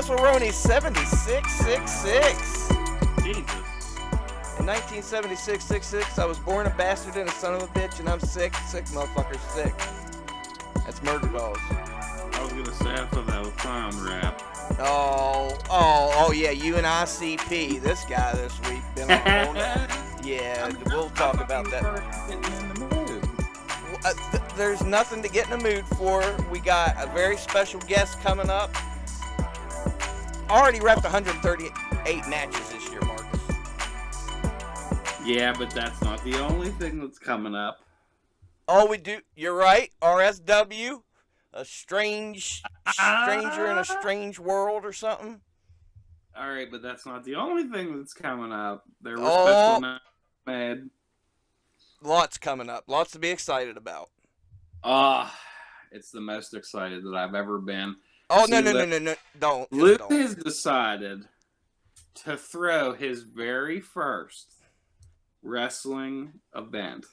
WrestleRoni 7666. Jesus. In 1976, I was born a bastard and a son of a bitch, and I'm sick, motherfucker, sick. That's Murder Dolls. I was gonna say I thought that was clown rap. Oh, yeah, you and ICP. This guy this week been on a whole Yeah, we'll talk about that. There's nothing to get in the mood for. We got a very special guest coming up. Already repped 138 matches this year, Marcus. Yeah, but that's not the only thing that's coming up. Oh, we do. You're right. RSW. A stranger in a strange world or something. All right, but that's not the only thing that's coming up. There were special matches made. Lots coming up. Lots to be excited about. It's the most excited that I've ever been. Oh, no. Don't. Luke has decided to throw his very first wrestling event.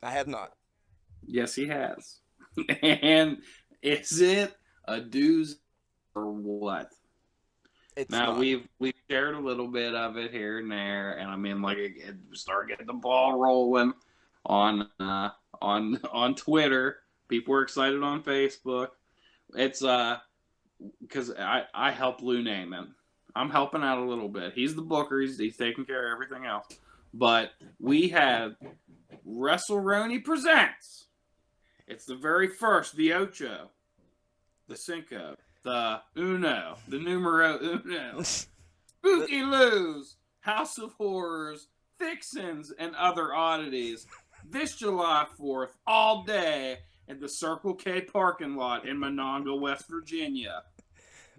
I have not. Yes, he has. And is it a doozy or what? It's now not. we've shared a little bit of it here and there, and I mean, like, it start getting the ball rolling on Twitter. People are excited on Facebook. It's because I help Lou name it. I'm helping out a little bit. He's the booker. He's taking care of everything else. But we have WrestleRoni Presents. It's the very first, the Ocho, the Cinco, the Uno, the Numero Uno, Spooky Lou's, House of Horrors, Fixins, and other oddities. This July 4th, all day at the Circle K parking lot in Monongah, West Virginia.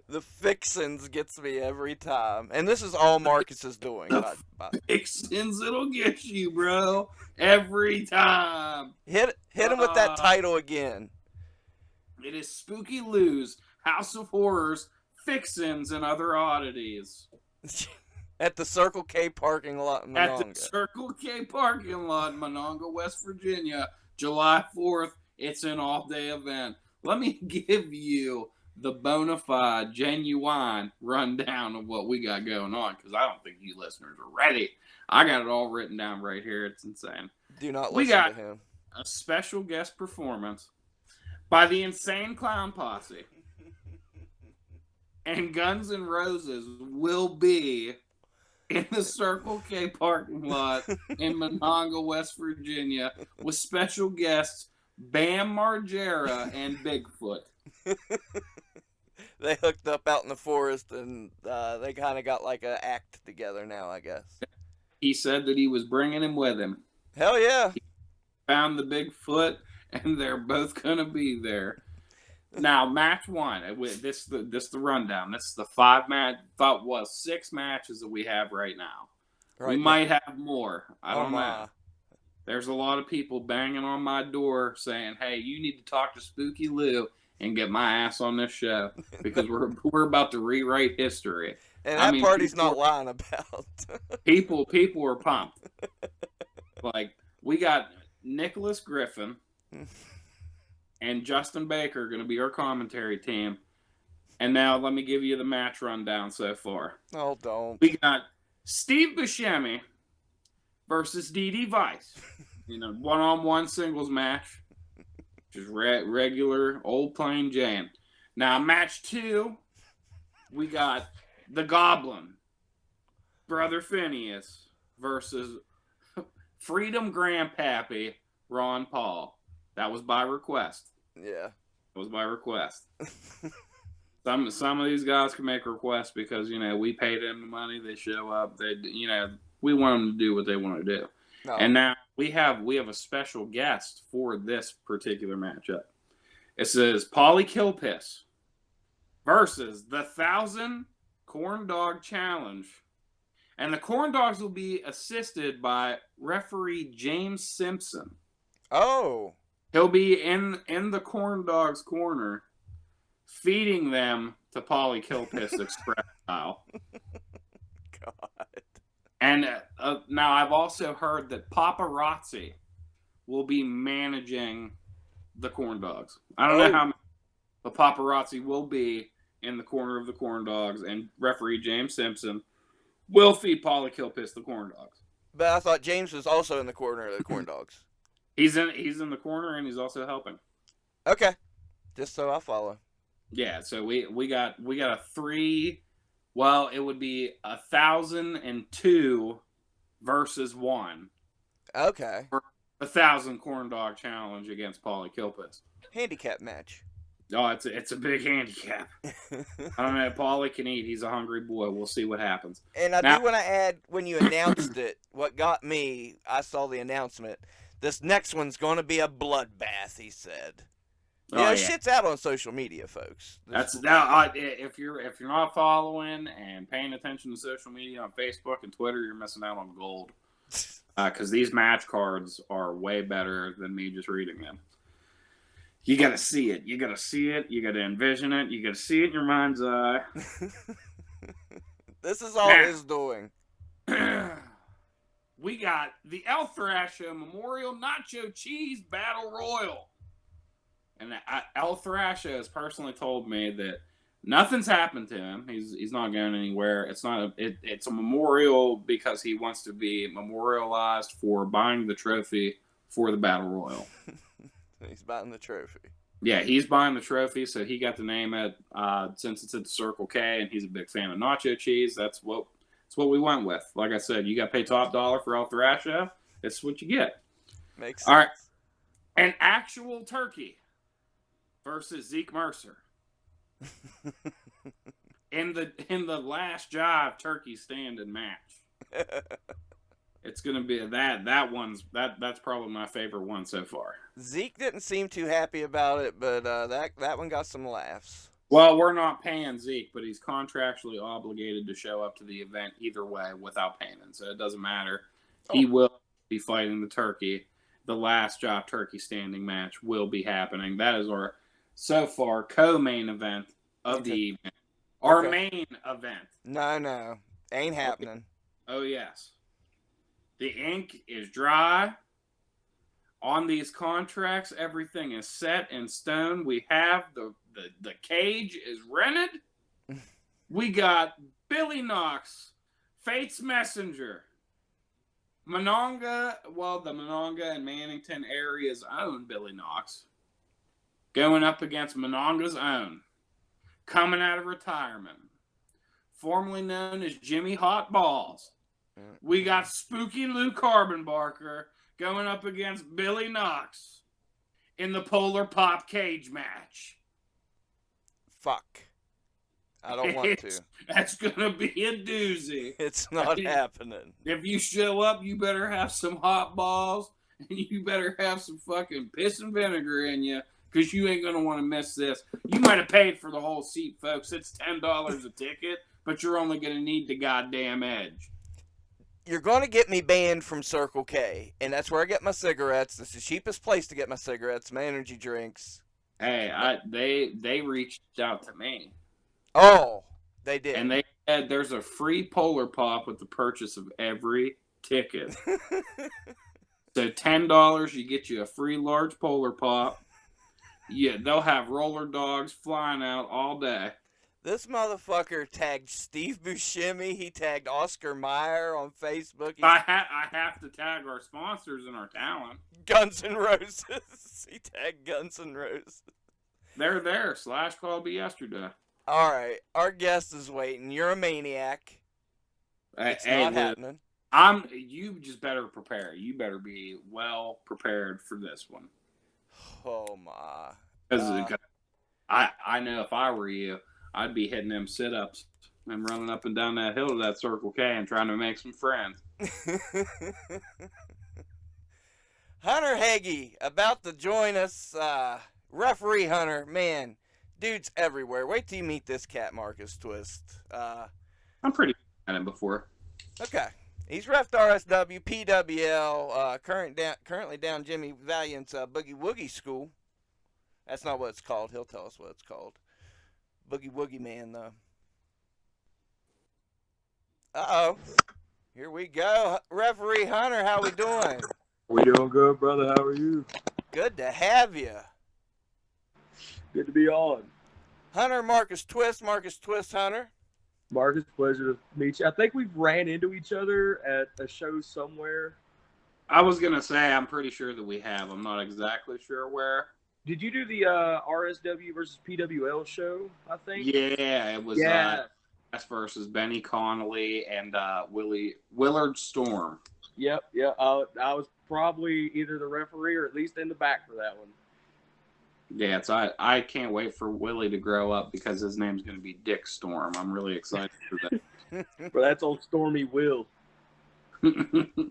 The Fixins gets me every time. And this is all Marcus is doing. Fixins, it'll get you, bro. Every time. Hit him with that title again. It is Spooky Lou's, House of Horrors, Fixins, and other oddities. At the Circle K parking lot in Monongah. At the Circle K parking lot in Monongah, West Virginia, July 4th. It's an all-day event. Let me give you the bona fide, genuine rundown of what we got going on, because I don't think you listeners are ready. I got it all written down right here. It's insane. Do not listen to him. A special guest performance by the Insane Clown Posse. And Guns N' Roses will be in the Circle K parking lot in Monongah, West Virginia, with special guests Bam Margera and Bigfoot. They hooked up out in the forest, and they kind of got like an act together now, I guess. He said that he was bringing him with him. Hell yeah. He found the Bigfoot, and they're both going to be there. Now, match one. This the rundown. This is the 6 matches that we have right now. Right, we might have more. I don't know. There's a lot of people banging on my door saying, hey, you need to talk to Spooky Lou and get my ass on this show, because we're about to rewrite history. And that party's not lying about. people are pumped. Like, we got Nicholas Griffin and Justin Baker going to be our commentary team. And now let me give you the match rundown so far. Oh, don't. We got Steve Buscemi versus D.D. Vice. One-on-one singles match. Just regular, old plain Jane. Now, match 2, we got the Goblin, Brother Phineas, versus Freedom Grandpappy, Ron Paul. That was by request. Yeah. It was by request. Some of these guys can make requests because, we pay them the money, they show up, we want them to do what they want to do. No. And now we have a special guest for this particular matchup. It says Paulie Killpiss versus the 1,000 Corn Dog Challenge. And the Corn Dogs will be assisted by referee James Simpson. Oh. He'll be in the Corn Dogs corner feeding them to Paulie Killpiss Express style. God. And now I've also heard that Paparazzi will be managing the Corn Dogs. I don't know how, but Paparazzi will be in the corner of the corn dogs, and referee James Simpson will feed Paulie Killpiss the corn dogs. But I thought James was also in the corner of the corn dogs. He's in the corner, and he's also helping. Okay, just so I follow. Yeah, so we got a 3. Well, it would be 1,002 versus 1. Okay. For 1,000 corn dog challenge against Paulie Killpiss. Handicap match. Oh, it's a big handicap. I don't know. Paulie can eat. He's a hungry boy. We'll see what happens. And I do want to add, when you announced it, what got me, I saw the announcement. This next one's going to be a bloodbath, he said. Shit's out on social media, folks. That's now. If you're not following and paying attention to social media on Facebook and Twitter, you're missing out on gold. Because these match cards are way better than me just reading them. You got to see it. You got to see it. You got to envision it. You got to see it in your mind's eye. This is all he's doing. We got the El Thrasher Memorial Nacho Cheese Battle Royal. And El Thrasher has personally told me that nothing's happened to him. He's not going anywhere. It's a memorial because he wants to be memorialized for buying the trophy for the Battle Royal. He's buying the trophy. Yeah, he's buying the trophy, so he got to name it since it's at the Circle K, and he's a big fan of nacho cheese. That's what we went with. Like I said, you got to pay top dollar for El Thrasher. That's what you get. Makes sense. All right, an actual turkey versus Zeke Mercer in the last jive turkey standing match. It's gonna be that's probably my favorite one so far. Zeke didn't seem too happy about it, but that one got some laughs. Well, we're not paying Zeke, but he's contractually obligated to show up to the event either way without payment, so it doesn't matter. He will be fighting the turkey. The last job turkey standing match will be happening. That is our so far co-main event of the evening. Our main event. No, ain't happening. Oh yes. The ink is dry. On these contracts, everything is set in stone. We have the cage is rented. We got Billy Knox, Fate's Messenger, Monongah. Well, the Monongah and Mannington areas own Billy Knox, going up against Monongah's own, coming out of retirement, formerly known as Jimmy Hot Balls. We got Spooky Lou Carbonbarker going up against Billy Knox in the Polar Pop cage match. Fuck. I don't want to. That's going to be a doozy. It's not happening. If you show up, you better have some hot balls and you better have some fucking piss and vinegar in you because you ain't going to want to miss this. You might have paid for the whole seat, folks. It's $10 a ticket, but you're only going to need the goddamn edge. You're going to get me banned from Circle K, and that's where I get my cigarettes. It's the cheapest place to get my cigarettes, my energy drinks. Hey, they reached out to me. Oh, they did. And they said there's a free Polar Pop with the purchase of every ticket. So $10, you get you a free large Polar Pop. Yeah, they'll have roller dogs flying out all day. This motherfucker tagged Steve Buscemi. He tagged Oscar Mayer on Facebook. I have to tag our sponsors and our talent. Guns N' Roses. He tagged Guns N' Roses. They're there. Slash called me yesterday. All right. Our guest is waiting. You're a maniac. It's not happening. You just better prepare. You better be well prepared for this one. Oh, my. I know if I were you, I'd be hitting them sit-ups and running up and down that hill to that Circle K and trying to make some friends. Hunter Hagee about to join us. Referee Hunter, man, dude's everywhere. Wait till you meet this cat, Marcus Twist. I'm pretty at him before. Okay. He's refed RSW, PWL, currently down Jimmy Valiant's Boogie Woogie School. That's not what it's called. He'll tell us what it's called. Boogie Woogie Man, though. Uh-oh. Here we go. Referee Hunter, how we doing? We doing good, brother. How are you? Good to have you. Good to be on. Hunter Marcus Twist, Hunter. Marcus, pleasure to meet you. I think we've ran into each other at a show somewhere. I was gonna say I'm pretty sure that we have. I'm not exactly sure where. Did you do the RSW versus PWL show? I think. Yeah, it was Yeah. us versus Benny Connolly and Willard Storm. Yep. Yeah. I was probably either the referee or at least in the back for that one. Yeah, so I can't wait for Willie to grow up because his name's going to be Dick Storm. I'm really excited for that. But that's old Stormy Will.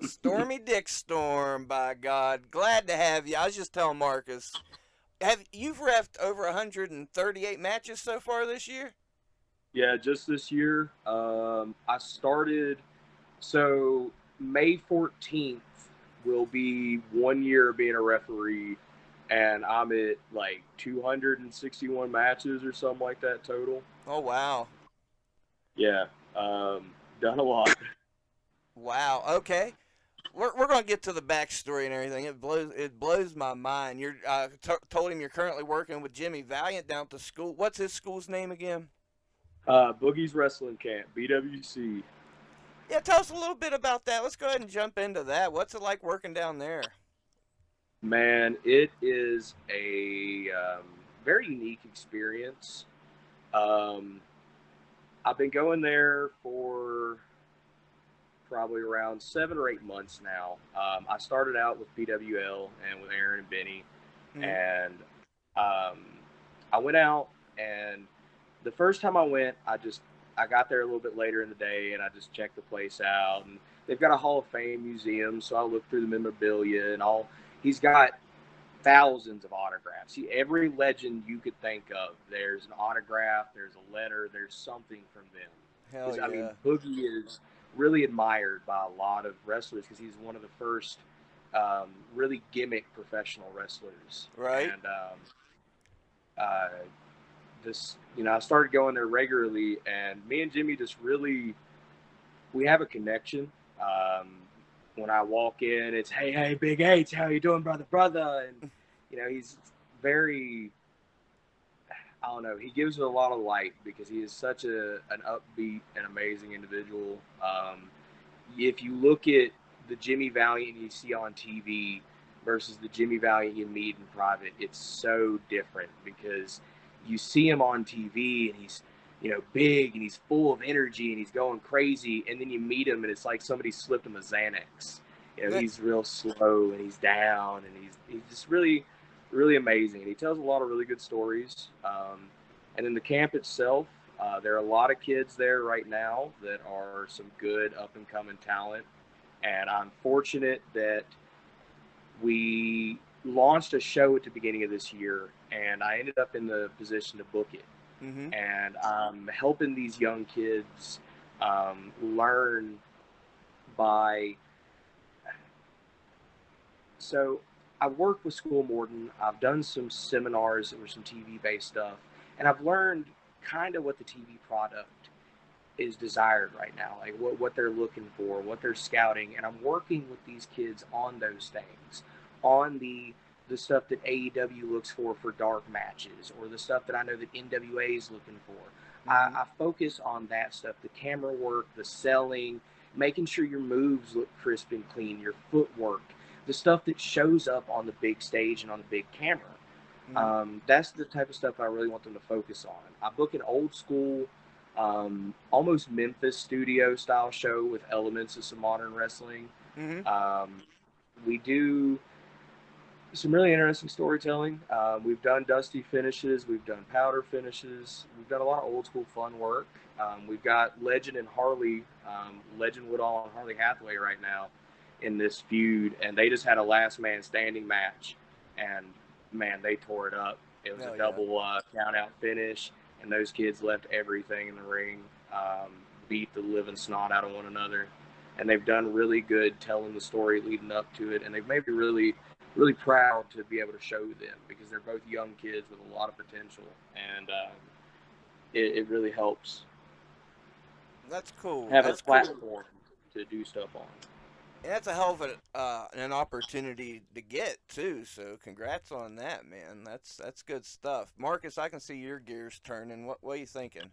Stormy Dick Storm, by God. Glad to have you. I was just telling Marcus, you've refed over 138 matches so far this year? Yeah, just this year. I started, so May 14th will be 1 year being a referee, and I'm at like 261 matches or something like that total. Oh, wow. Yeah, done a lot. Wow. Okay. We're going to get to the backstory and everything. It blows my mind. You're told him you're currently working with Jimmy Valiant down at the school. What's his school's name again? Boogie's Wrestling Camp, BWC. Yeah, tell us a little bit about that. Let's go ahead and jump into that. What's it like working down there? Man, it is a very unique experience. I've been going there for probably around 7 or 8 months now. I started out with PWL and with Aaron and Benny, and I went out, and the first time I went, I got there a little bit later in the day, and I just checked the place out. And they've got a Hall of Fame museum, so I looked through the memorabilia and all. He's got thousands of autographs. Every legend you could think of, there's an autograph, there's a letter, there's something from them. Hell yeah. I mean, Boogie is really admired by a lot of wrestlers because he's one of the first really gimmick professional wrestlers. Right. And I started going there regularly, and me and Jimmy just really, we have a connection. When I walk in, it's, hey, Big H, how you doing, brother? And, he's very, I don't know, he gives it a lot of light because he is such an upbeat and amazing individual. If you look at the Jimmy Valiant you see on TV versus the Jimmy Valiant you meet in private, it's so different because you see him on TV and he's, big and he's full of energy and he's going crazy, and then you meet him and it's like somebody slipped him a Xanax. He's real slow and he's down, and he's just really, really amazing. And he tells a lot of really good stories. And in the camp itself, there are a lot of kids there right now that are some good up-and-coming talent. And I'm fortunate that we launched a show at the beginning of this year, and I ended up in the position to book it. Mm-hmm. And I'm helping these young kids learn by... So I worked with School Morton. I've done some seminars that were some TV-based stuff, and I've learned kind of what the TV product is desired right now, like what they're looking for, what they're scouting, and I'm working with these kids on those things, on the stuff that AEW looks for dark matches, or the stuff that I know that NWA is looking for. Mm-hmm. I focus on that stuff, the camera work, the selling, making sure your moves look crisp and clean, your footwork, the stuff that shows up on the big stage and on the big camera. Mm-hmm. That's the type of stuff I really want them to focus on. I book an old school, almost Memphis studio style show with elements of some modern wrestling. Mm-hmm. We do some really interesting storytelling. We've done dusty finishes. We've done powder finishes. We've done a lot of old school fun work. We've got Legend and Harley, Legend Woodall and Harley Hathaway right now in this feud, and they just had a last man standing match, and man, they tore it up. It was a double count out finish, and those kids left everything in the ring, beat the living snot out of one another, and they've done really good telling the story leading up to it, and they've made me really, really proud to be able to show them because they're both young kids with a lot of potential, and it really helps. That's cool. Have a platform to do stuff on. And that's a hell of an opportunity to get too. So congrats on that, man. That's good stuff. Marcus, I can see your gears turning. What are you thinking?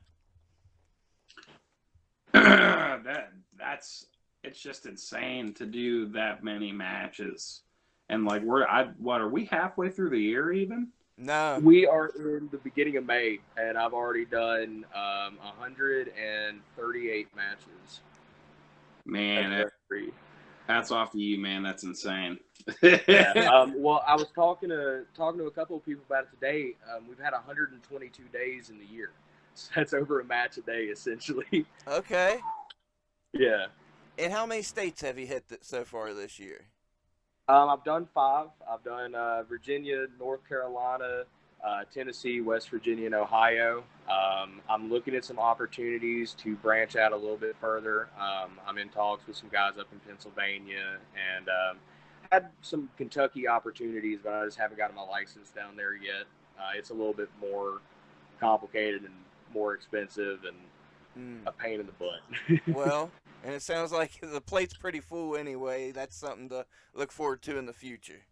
That's it's just insane to do that many matches. And like what are we halfway through the year even? No. We are in the beginning of May, and I've already done 138 matches as Man, referee. hats off to you, man. That's insane. Yeah. Well, I was talking to a couple of people about it today. We've had 122 days in the year, so that's over a match a day, essentially. Okay. Yeah. And how many states have you hit so far this year? I've done 5. I've done Virginia, North Carolina, Tennessee, West Virginia, and Ohio. I'm looking at some opportunities to branch out a little bit further. I'm in talks with some guys up in Pennsylvania, and had some Kentucky opportunities, but I just haven't gotten my license down there yet. It's a little bit more complicated and more expensive and a pain in the butt. Well, and it sounds like the plate's pretty full anyway. That's something to look forward to in the future.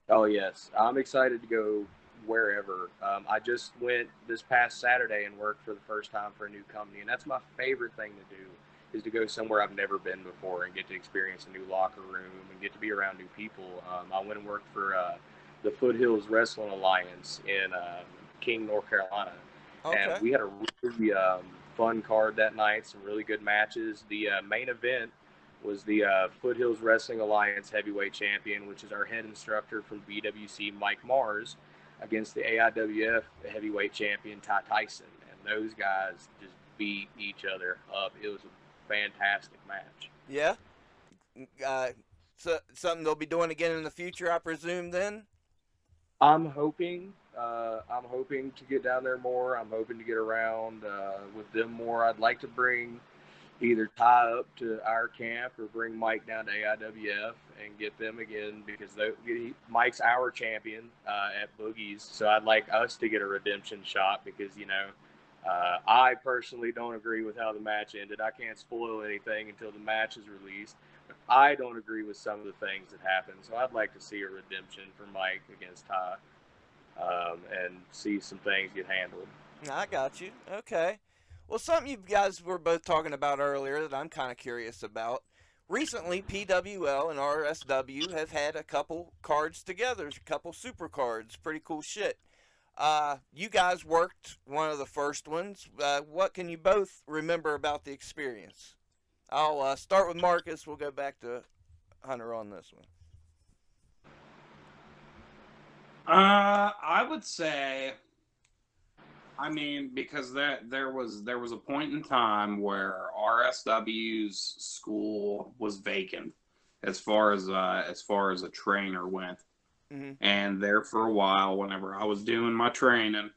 Oh yes, I'm excited to go wherever. I just went this past Saturday and worked for the first time for a new company, and that's my favorite thing to do is to go somewhere I've never been before and get to experience a new locker room and get to be around new people. I went and worked for the Foothills Wrestling Alliance in King, North Carolina, and Okay. we had a really fun card that night. Some really good matches. The main event was the Foothills Wrestling Alliance heavyweight champion, which is our head instructor from BWC, Mike Mars, against the AIWF heavyweight champion, Ty Tyson. And those guys just beat each other up. It was a fantastic match. Yeah. Uh, so something they'll be doing again in the future, I presume. Then. I'm hoping to get down there more. I'm hoping to get around with them more. I'd like to bring either Ty up to our camp or bring Mike down to AIWF and get them again because Mike's our champion at Boogie's. So I'd like us to get a redemption shot because, I personally don't agree with how the match ended. I can't spoil anything until the match is released. But I don't agree with some of the things that happened. So I'd like to see a redemption for Mike against Ty and see some things get handled. I got you. Okay. Well, something you guys were both talking about earlier that I'm kind of curious about. Recently, PWL and RSW have had a couple cards together, a couple super cards. Pretty cool shit. You guys worked one of the first ones. What can you both remember about the experience? I'll start with Marcus. We'll go back to Hunter on this one. I would say, I mean, because there was a point in time where RSW's school was vacant as far as a trainer went, and there for a while, whenever I was doing my training,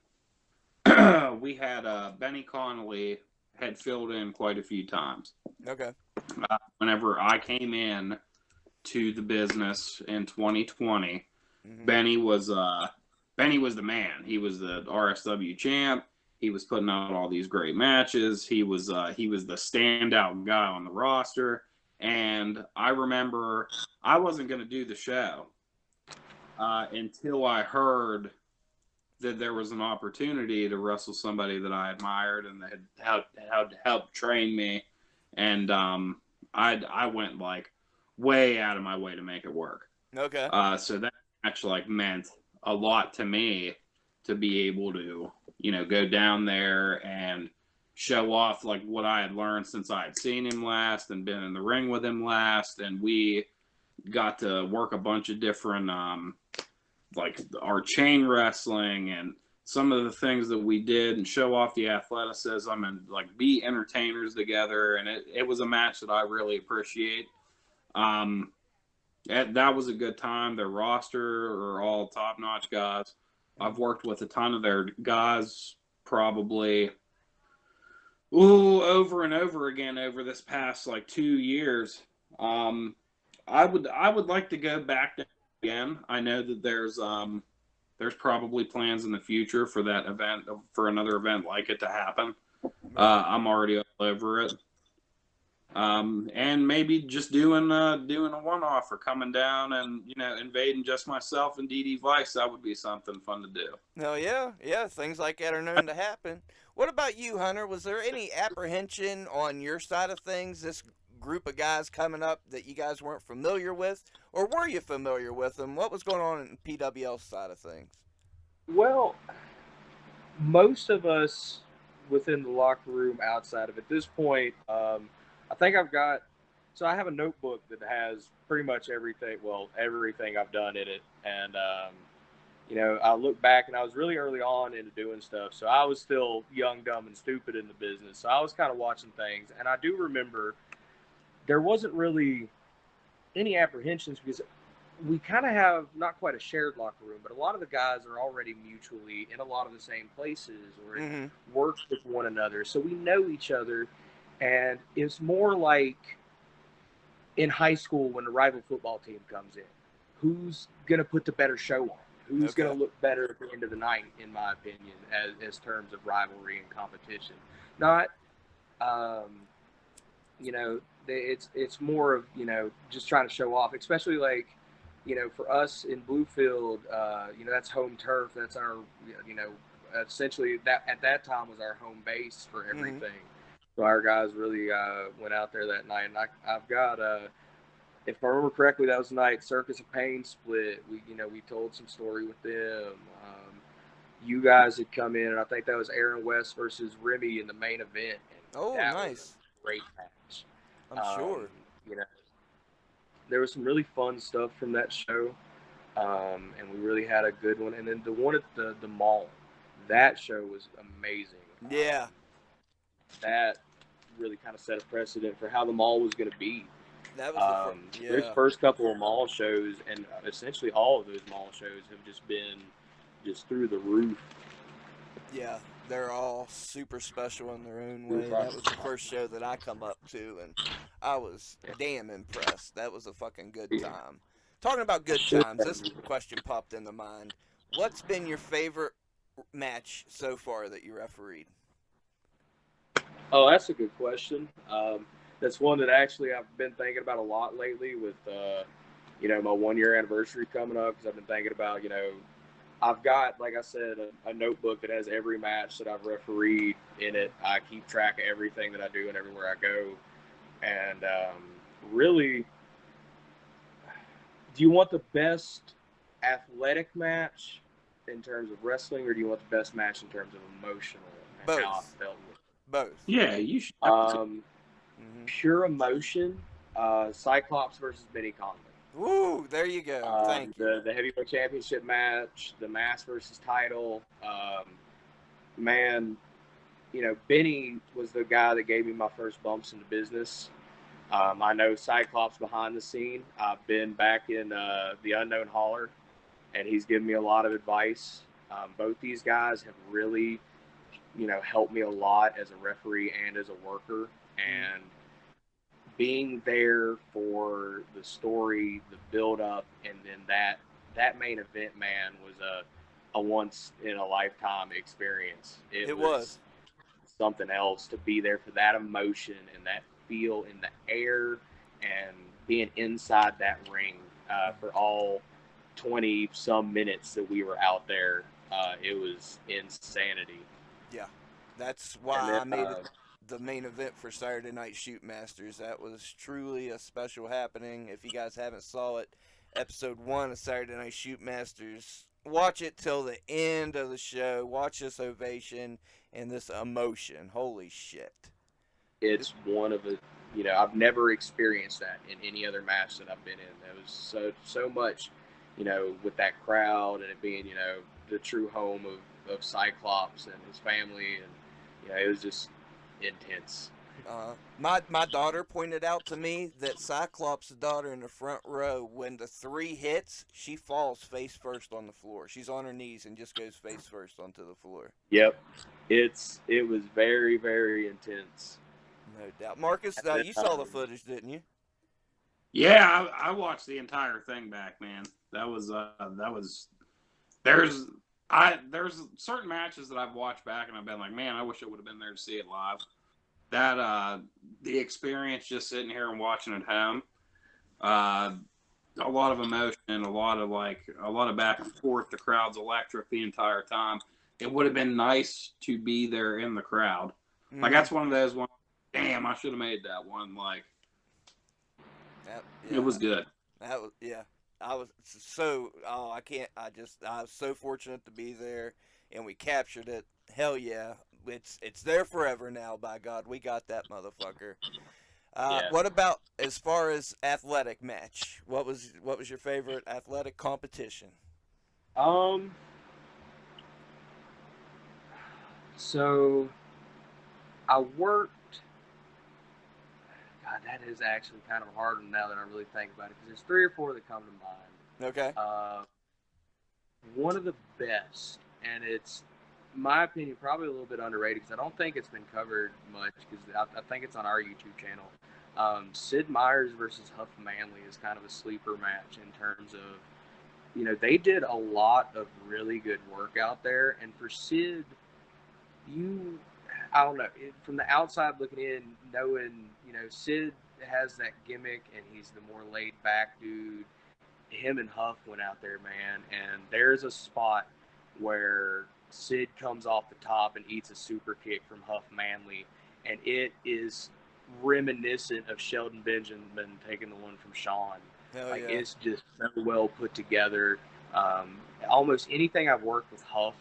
we had Benny Connolly had filled in quite a few times. Okay. Whenever I came in to the business in 2020, Benny was the man. He was the RSW champ. He was putting out all these great matches. He was the standout guy on the roster. And I remember I wasn't going to do the show until I heard that there was an opportunity to wrestle somebody that I admired and that had helped train me. And I went like way out of my way to make it work. Okay. So that match like meant a lot to me to be able to, go down there and show off like what I had learned since I had seen him last and been in the ring with him last. And we got to work a bunch of different, like our chain wrestling and some of the things that we did and show off the athleticism and like be entertainers together. And it was a match that I really appreciate. That was a good time. Their roster are all top-notch guys. I've worked with a ton of their guys probably over and over again over this past like 2 years. I would like to go back to again. I know that there's probably plans in the future for that event, for another event like it to happen. I'm already all over it. And maybe just doing a one-off or coming down and, invading just myself and DD Vice. That would be something fun to do. No, yeah, things like that are known to happen. What about you, Hunter? Was there any apprehension on your side of things, this group of guys coming up that you guys weren't familiar with? Or were you familiar with them? What was going on in PWL's side of things? Well, most of us within the locker room, outside of at this point, I think I have a notebook that has pretty much everything I've done in it. And, I look back and I was really early on into doing stuff. So I was still young, dumb, and stupid in the business. So I was kind of watching things. And I do remember there wasn't really any apprehensions because we kind of have not quite a shared locker room, but a lot of the guys are already mutually in a lot of the same places or work with one another. So we know each other. And it's more like in high school when the rival football team comes in, who's going to put the better show on? Who's going to look better at the end of the night, in my opinion, as terms of rivalry and competition? Not, it's more of, just trying to show off, especially like, for us in Bluefield, that's home turf. That's our, essentially that at that time was our home base for everything. So our guys really went out there that night. And I've got, if I remember correctly, that was the night Circus of Pain split. We told some story with them. You guys had come in, and I think that was Aaron West versus Remy in the main event. And that nice. Was a great match. I'm sure. There was some really fun stuff from that show, and we really had a good one. And then the one at the mall, that show was amazing. Yeah. That really kind of set a precedent for how the mall was going to be. That was Those first couple of mall shows, and essentially all of those mall shows have just been just through the roof. Yeah, they're all super special in their own way. That was the first show that I come up to, and I was damn impressed. That was a fucking good time. Talking about good times, this question popped into mind. What's been your favorite match so far that you refereed? Oh, that's a good question. That's one that actually I've been thinking about a lot lately with, my 1 year anniversary coming up, because I've been thinking about, I've got, like I said, a notebook that has every match that I've refereed in it. I keep track of everything that I do and everywhere I go. And really, do you want the best athletic match in terms of wrestling, or do you want the best match in terms of emotional and Both. how I felt with it? Both. Yeah, you should. Pure emotion, Cyclops versus Benny Conley. Woo, there you go. Thank you. The heavyweight championship match, the mask versus title. Man, Benny was the guy that gave me my first bumps in the business. I know Cyclops behind the scene. I've been back in the Unknown Holler, and he's given me a lot of advice. Both these guys have really, helped me a lot as a referee and as a worker. And being there for the story, the build-up, and then that main event, man, was a once-in-a-lifetime experience. It was something else to be there for that emotion and that feel in the air and being inside that ring for all 20-some minutes that we were out there. It was insanity. Yeah, that's why I made it the main event for Saturday Night Shoot Masters. That was truly a special happening. If you guys haven't saw it, episode 1 of Saturday Night Shoot Masters, watch it till the end of the show. Watch this ovation and this emotion. Holy shit. It's one of the, I've never experienced that in any other match that I've been in. There was so much, with that crowd and it being, the true home of Cyclops and his family. And, it was just intense. My daughter pointed out to me that Cyclops' daughter in the front row, when the 3 hits, she falls face first on the floor. She's on her knees and just goes face first onto the floor. Yep. It was very, very intense. No doubt. Marcus, you saw the footage, didn't you? Yeah, I watched the entire thing back, man. There's certain matches that I've watched back and I've been like, man, I wish I would have been there to see it live. that the experience just sitting here and watching at home, a lot of emotion, a lot of back and forth. The crowd's electric the entire time. It would have been nice to be there in the crowd. Like that's one of those ones. Damn, I should have made that one. Like it was good. That was I was so I can't I was so fortunate to be there and we captured it. Hell yeah. It's there forever now, by God. We got that motherfucker. Yeah. What about as far as athletic match? What was your favorite athletic competition? So I worked. God, that is actually kind of a hard one now that I really think about it, because there's 3 or 4 that come to mind. Okay. One of the best, and it's, in my opinion, probably a little bit underrated because I don't think it's been covered much, because I think it's on our YouTube channel. Sid Meier's versus Huff Manley is kind of a sleeper match in terms of, you know, they did a lot of really good work out there. And for Sid, I don't know, from the outside looking in, knowing, you know, Sid has that gimmick and he's the more laid back dude. Him and Huff went out there, man, and there's a spot where Sid comes off the top and eats a super kick from Huff Manley, and it is reminiscent of Sheldon Benjamin taking the one from Shawn. It's just so well put together. Almost anything I've worked with Huff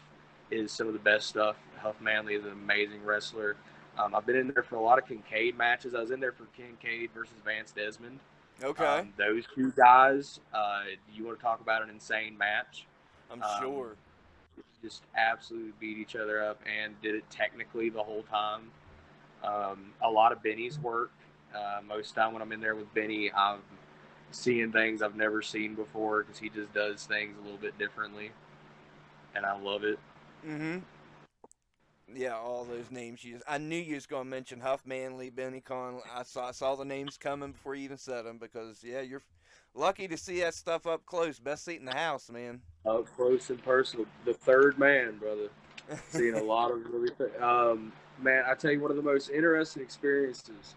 is some of the best stuff. Huff Manley is an amazing wrestler. I've been in there for a lot of Kincaid matches. I was in there for Kincaid versus Vance Desmond. Okay. Those 2 guys, you want to talk about an insane match? I'm sure. Just absolutely beat each other up and did it technically the whole time. A lot of Benny's work. Most of the time when I'm in there with Benny, I'm seeing things I've never seen before because he just does things a little bit differently, and I love it. Mm-hmm. Yeah, all those names I knew you was gonna mention Huff Manley, Benny Conley. I saw the names coming before you even said them, because you're lucky to see that stuff up close. Best seat in the house, man. Up close and personal, the third man, brother. Seeing a lot of really man, I tell you, one of the most interesting experiences.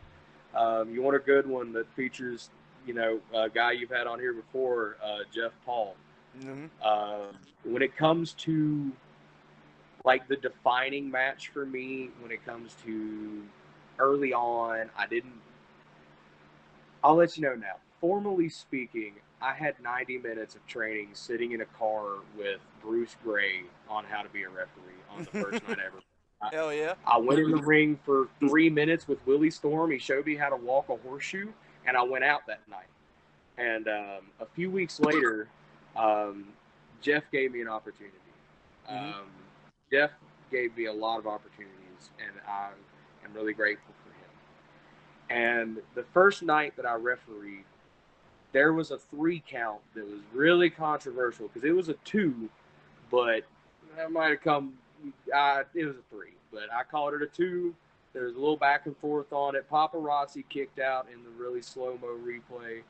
You want a good one that features, you know, a guy you've had on here before, Jeff Paul. Mm-hmm. When it comes to like the defining match for me, when it comes to early on, I'll let you know now. Formally speaking, I had 90 minutes of training sitting in a car with Bruce Gray on how to be a referee on the first night ever. Hell yeah. I went in the ring for 3 minutes with Willie Storm. He showed me how to walk a horseshoe, and I went out that night. And a few weeks later, Jeff gave me an opportunity. Mm-hmm. Jeff gave me a lot of opportunities, and I am really grateful for him. And the first night that I refereed, there was a 3 count that was really controversial because it was a 2, but that might have come. It was a 3, but I called it a 2. There was a little back and forth on it. Paparazzi kicked out in the really slow-mo replay,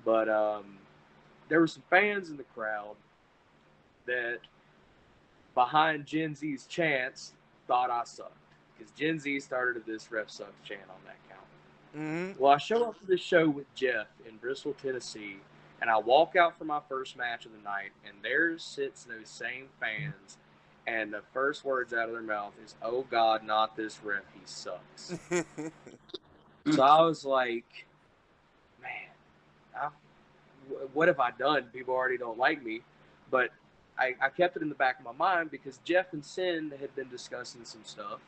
but there were some fans in the crowd that, behind Gen Z's chants, thought I sucked, because Gen Z started this ref sucks chant on that count. Mm-hmm. Well, I show up to this show with Jeff in Bristol, Tennessee, and I walk out for my first match of the night, and there sits those same fans, and the first words out of their mouth is, "Oh God, not this ref, he sucks." So I was like, man, what have I done? People already don't like me. But I kept it in the back of my mind because Jeff and Sin had been discussing some stuff,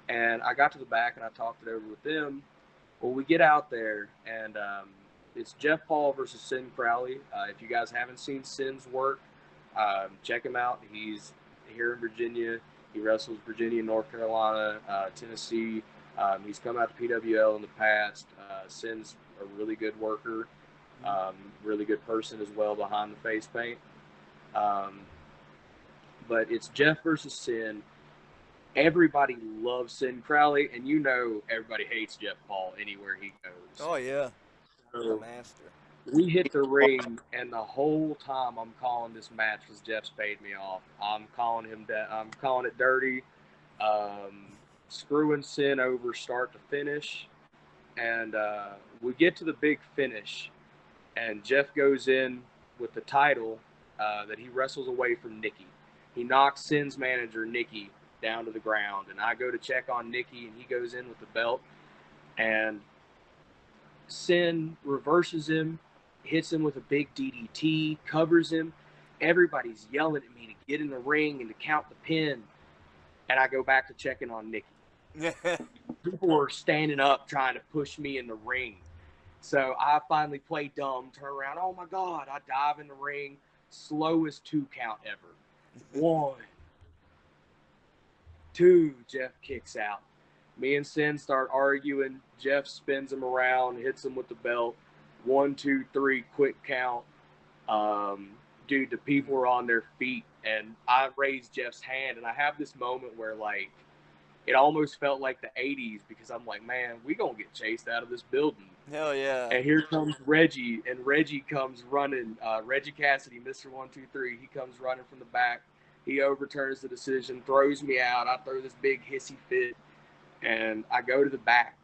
and I got to the back and I talked it over with them. Well, we get out there, and it's Jeff Paul versus Sin Crowley. If you guys haven't seen Sin's work, check him out. He's here in Virginia. He wrestles Virginia, North Carolina, Tennessee. He's come out to PWL in the past. Sin's a really good worker, really good person as well behind the face paint. But it's Jeff versus Sin. Everybody loves Sin Crowley, and you know everybody hates Jeff Paul anywhere he goes. Oh yeah, so the master. We hit the ring, and the whole time I'm calling this match because Jeff's paid me off. I'm calling it dirty. screwing Sin over start to finish. And we get to the big finish, and Jeff goes in with the title that he wrestles away from Nikki. He knocks Sin's manager, Nikki, down to the ground, and I go to check on Nikki, and he goes in with the belt, and Sin reverses him, hits him with a big DDT, covers him. Everybody's yelling at me to get in the ring and to count the pin, and I go back to checking on Nikki. People were standing up trying to push me in the ring. So I finally play dumb, turn around, oh my God, I dive in the ring, slowest 2 count ever. 1, 2, Jeff kicks out. Me and Sin start arguing. Jeff spins him around, hits him with the belt. 1, 2, 3, quick count. Dude, the people were on their feet, and I raised Jeff's hand, and I have this moment where, like, it almost felt like the 80s because I'm like, man, we gonna get chased out of this building. Hell yeah. And here comes Reggie, and Reggie comes running. Reggie Cassidy, Mr. 123, he comes running from the back. He overturns the decision, throws me out. I throw this big hissy fit, and I go to the back.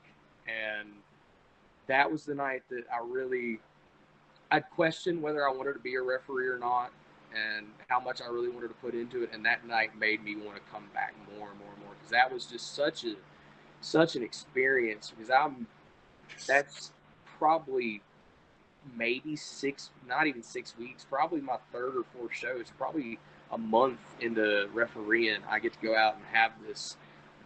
And that was the night that I'd questioned whether I wanted to be a referee or not, and how much I really wanted to put into it. And that night made me want to come back more and more and more, because that was just such an experience. Because that's probably maybe not even 6 weeks, probably my 3rd or 4th show. It's probably a month into refereeing. I get to go out and have this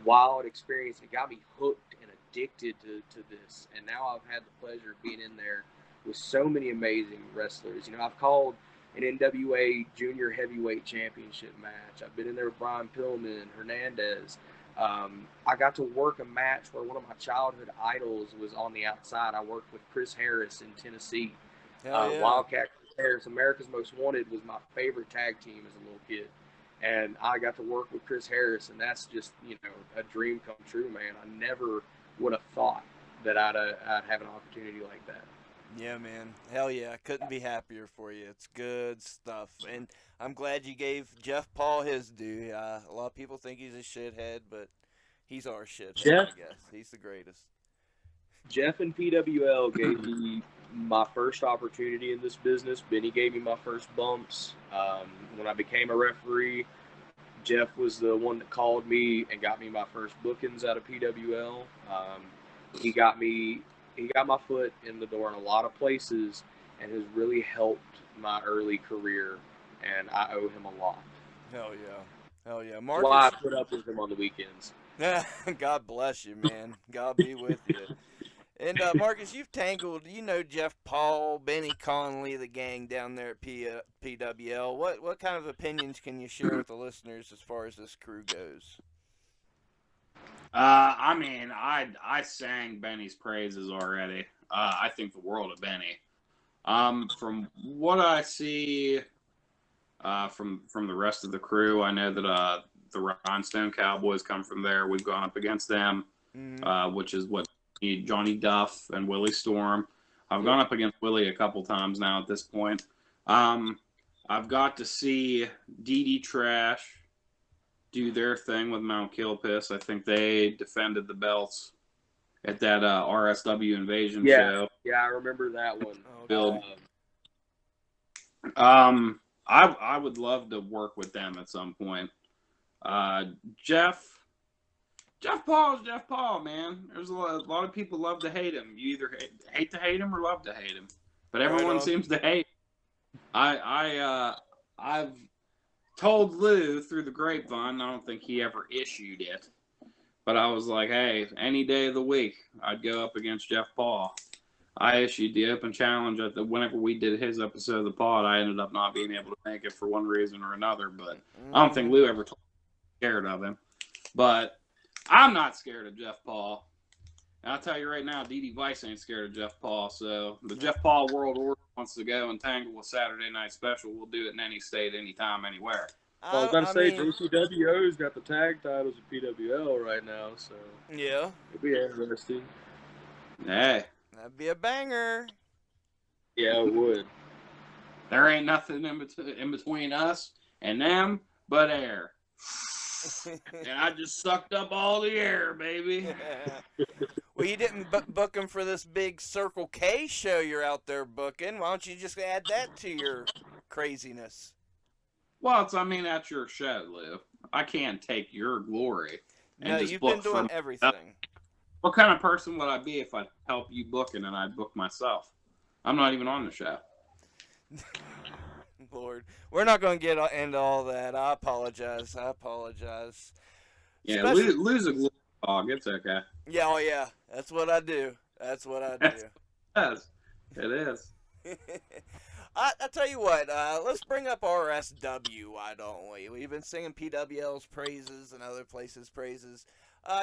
wild experience. It got me hooked and addicted to this. And now I've had the pleasure of being in there with so many amazing wrestlers. You know, I've called an NWA Junior Heavyweight Championship match. I've been in there with Brian Pillman, Hernandez. I got to work a match where one of my childhood idols was on the outside. I worked with Chris Harris in Tennessee. Hell yeah. Wildcat Chris Harris, America's Most Wanted, was my favorite tag team as a little kid. And I got to work with Chris Harris, and that's just, you know, a dream come true, man. I never would have thought that I'd have an opportunity like that. Yeah, man. Hell yeah. Couldn't be happier for you. It's good stuff. And I'm glad you gave Jeff Paul his due. A lot of people think he's a shithead, but he's our shithead, I guess. He's the greatest. Jeff and PWL gave me my first opportunity in this business. Benny gave me my first bumps. When I became a referee, Jeff was the one that called me and got me my first bookings out of PWL. He got my foot in the door in a lot of places and has really helped my early career, and I owe him a lot. Hell yeah. Hell yeah. That's why I put up with him on the weekends. God bless you, man. God be with you. And Marcus, you've tangled, you know, Jeff Paul, Benny Conley, the gang down there at PWL. What kind of opinions can you share with the listeners as far as this crew goes? I mean, I sang Benny's praises already. I think the world of Benny. From what I see from the rest of the crew, I know that the Rhinestone Cowboys come from there. We've gone up against them, which is what Johnny Duff and Willie Storm. I've gone up against Willie a couple times now at this point. I've got to see DD Trash do their thing with Mount Kilpiss. I think they defended the belts at that RSW Invasion show. Yeah, I remember that one. I would love to work with them at some point. Jeff Paul is Jeff Paul, man. There's a lot of people love to hate him. You either hate to hate him or love to hate him, but everyone seems to hate him. I've told Lou through the grapevine, I don't think he ever issued it, but I was like, hey, any day of the week, I'd go up against Jeff Paul. I issued the open challenge whenever we did his episode of the pod. I ended up not being able to make it for one reason or another, but I don't think Lou ever told me scared of him. But I'm not scared of Jeff Paul. And I'll tell you right now, DD Vice ain't scared of Jeff Paul. So the Jeff Paul World Order wants to go and tangle with Saturday Night Special. We'll do it in any state, anytime, anywhere. Well, I was going to say, JCWO's got the tag titles at PWL right now, so yeah, it'd be interesting. Hey, that'd be a banger. Yeah, it would. There ain't nothing in between us and them but air. And I just sucked up all the air, baby. Well, you didn't book him for this big Circle K show you're out there booking. Why don't you just add that to your craziness? Well, that's your show, Lou. I can't take your glory and No, just you've book been doing for everything. What kind of person would I be if I help you booking and I book myself? I'm not even on the show. Lord, we're not going to get into all that. I apologize. Yeah, Especially, lose a glory dog. It's okay. yeah, oh yeah, that's what I do. That's what I do. It is. I tell you what, let's bring up RSW, why don't we? We've been singing PWL's praises and other places' praises.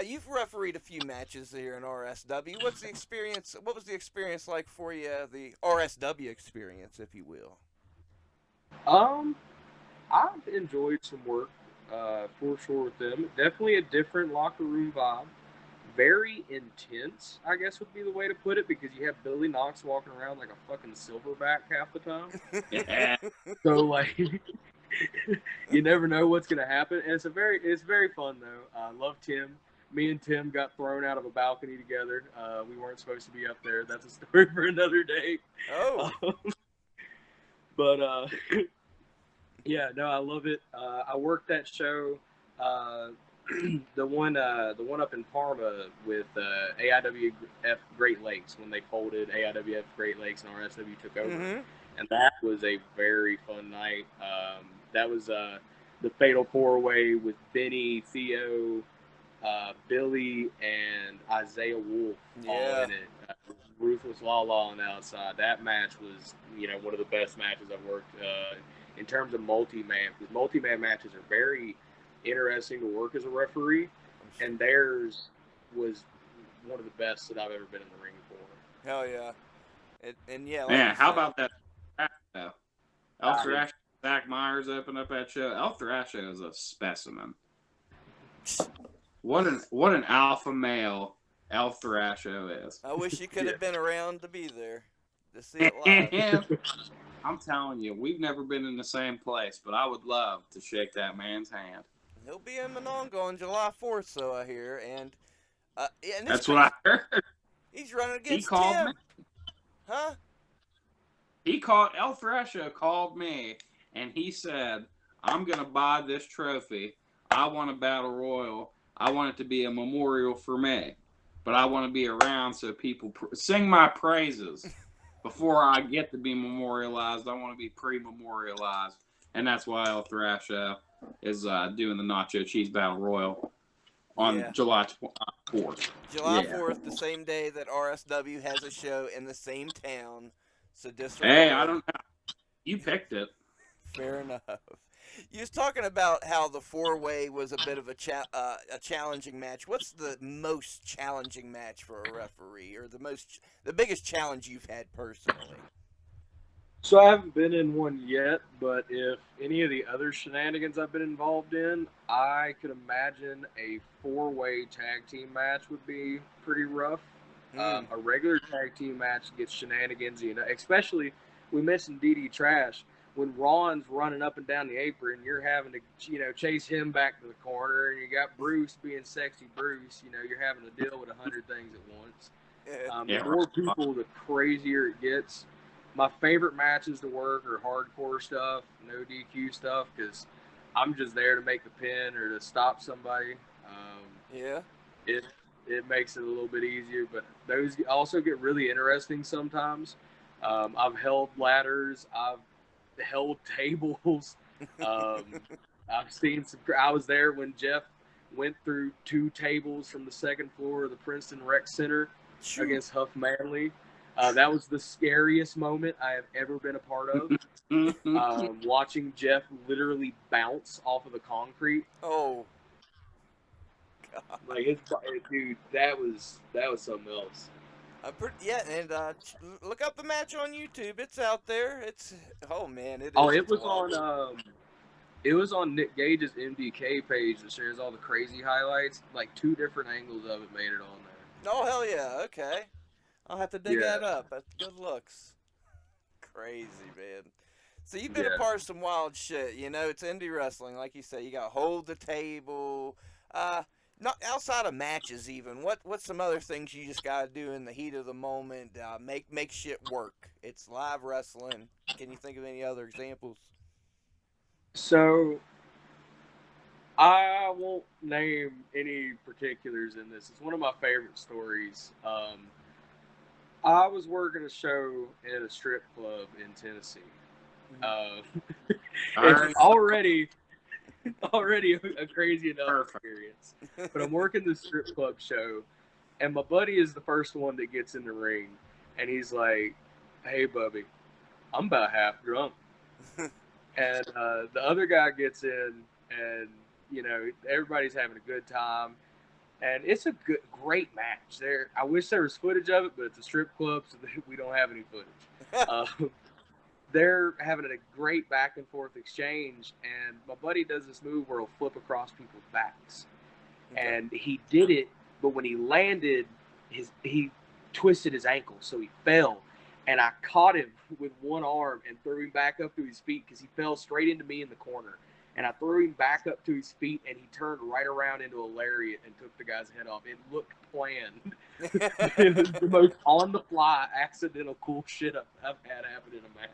You've refereed a few matches here in RSW. What's the experience? What was the experience like for you? The RSW experience, if you will. I've enjoyed some work for sure with them. Definitely a different locker room vibe. Very intense, I guess would be the way to put it, because you have Billy Knox walking around like a fucking silverback half the time. Yeah. So like, you never know what's gonna happen, and it's very fun though. I love Tim. Me and Tim got thrown out of a balcony together. We weren't supposed to be up there. That's a story for another day. Oh. But yeah, no, I love it. I worked that show, the one up in Parma with AIWF Great Lakes when they folded AIWF Great Lakes and RSW took over, and that was a very fun night. That was the Fatal 4-Way with Benny, Theo, Billy, and Isaiah Wolf all in it. Ruthless Lala on the outside. That match was, one of the best matches I've worked in terms of multi-man, because multi-man matches are very interesting to work as a referee, and theirs was one of the best that I've ever been in the ring for. Hell yeah. Yeah, like Man, how said, about that? El Thrasher, Zach Myers opened up that show. El Thrasher is a specimen. What an alpha male El Thrasher is. I wish you could have been around to be there to see it live. I'm telling you, we've never been in the same place, but I would love to shake that man's hand. He'll be in Monongo on July 4th, so I hear, and that's what I heard. He's running against Tim. Me. Huh? El Thrasher called me, and he said, I'm going to buy this trophy. I want a battle royal. I want it to be a memorial for me, but I want to be around so people sing my praises. Before I get to be memorialized, I want to be pre-memorialized. And that's why El Thrasher is doing the Nacho Cheese Battle Royal on July 4th. July 4th, the same day that RSW has a show in the same town. So Hey, I don't know. You picked it. Fair enough. You was talking about how the 4-way was a bit of a challenging match. What's the most challenging match for a referee, or the biggest challenge you've had personally? So I haven't been in one yet, but if any of the other shenanigans I've been involved in, I could imagine a 4-way tag team match would be pretty rough. A regular tag team match gets shenanigans, especially, we mentioned DD Trash. When Ron's running up and down the apron, you're having to, chase him back to the corner, and you got Bruce being sexy Bruce. You're having to deal with 100 things at once. The more people, the crazier it gets. My favorite matches to work are hardcore stuff, no DQ stuff, because I'm just there to make the pin or to stop somebody. It makes it a little bit easier, but those also get really interesting sometimes. I've held ladders. I've held tables. I've seen some. I was there when Jeff went through 2 tables from the second floor of the Princeton Rec Center against Huff Manley. That was the scariest moment I have ever been a part of. Watching Jeff literally bounce off of the concrete. Oh, God. Like dude, that was something else. Look up the match on YouTube. It's out there. Man, it was on Nick Gage's MDK page that shares all the crazy highlights. Like 2 different angles of it made it on there. Oh hell yeah! Okay, I'll have to dig that up. That's good looks. Crazy, man. So you've been a part of some wild shit. You know, it's indie wrestling, like you say. You got hold the table. Not outside of matches, even. What's some other things you just gotta do in the heat of the moment? Make shit work. It's live wrestling. Can you think of any other examples? So I won't name any particulars in this. It's one of my favorite stories. I was working a show in a strip club in Tennessee. It's already a crazy enough experience. But I'm working the strip club show, and my buddy is the first one that gets in the ring, and he's like, "Hey, Bubby, I'm about half drunk." And the other guy gets in, and everybody's having a good time, and it's a great match. I wish there was footage of it, but it's a strip club, so we don't have any footage. They're having a great back and forth exchange, and my buddy does this move where he'll flip across people's backs, and he did it, but when he landed, he twisted his ankle, so he fell. And I caught him with one arm and threw him back up to his feet because he fell straight into me in the corner. And I threw him back up to his feet, and he turned right around into a lariat and took the guy's head off. It looked planned. It was the most on-the-fly, accidental, cool shit I've had happen in a match.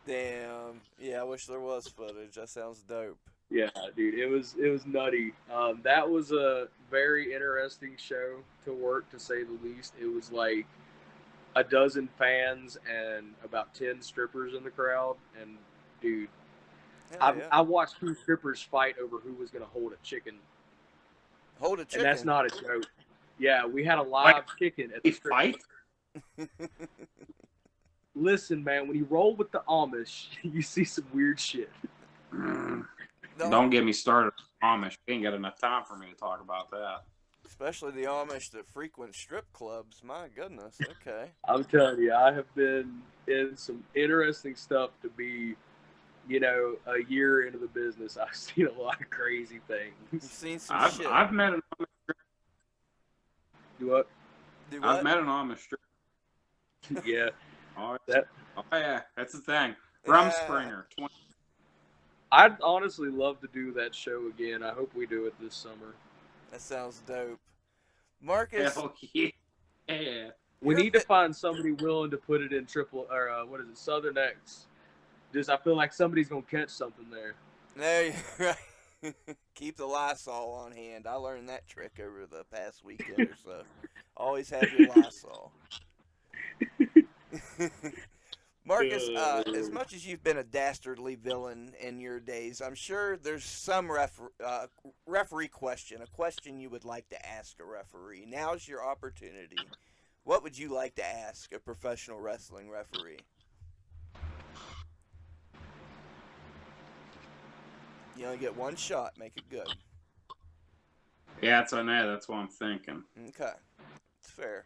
Damn. Yeah, I wish there was footage. That sounds dope. Yeah, dude, it was nutty. That was a very interesting show to work, to say the least. It was like a dozen fans and about 10 strippers in the crowd. And, dude, I watched 2 strippers fight over who was going to hold a chicken. Hold a chicken? And that's not a joke. Yeah, we had a live chicken at the strip fight? Listen, man, when you roll with the Amish, you see some weird shit. Don't get me started on Amish. You ain't got enough time for me to talk about that. Especially the Amish that frequent strip clubs. My goodness. Okay. I'm telling you, I have been in some interesting stuff to be, a year into the business. I've seen a lot of crazy things. You've seen some shit. I've met an Amish strip. Do what? I've met an Amish strip. Yeah. Oh, yeah. That's the thing. Rumspringer. I'd honestly love to do that show again. I hope we do it this summer. That sounds dope. Marcus. Hell yeah. We need to find somebody willing to put it in Southern X. I feel like somebody's going to catch something there. There you right. Keep the Lysol on hand. I learned that trick over the past weekend or so. Always have your Lysol. Marcus, as much as you've been a dastardly villain in your days, I'm sure there's some referee question, a question you would like to ask a referee. Now's your opportunity. What would you like to ask a professional wrestling referee? You only get one shot. Make it good. Yeah, I know. That's what I'm thinking. Okay. It's fair.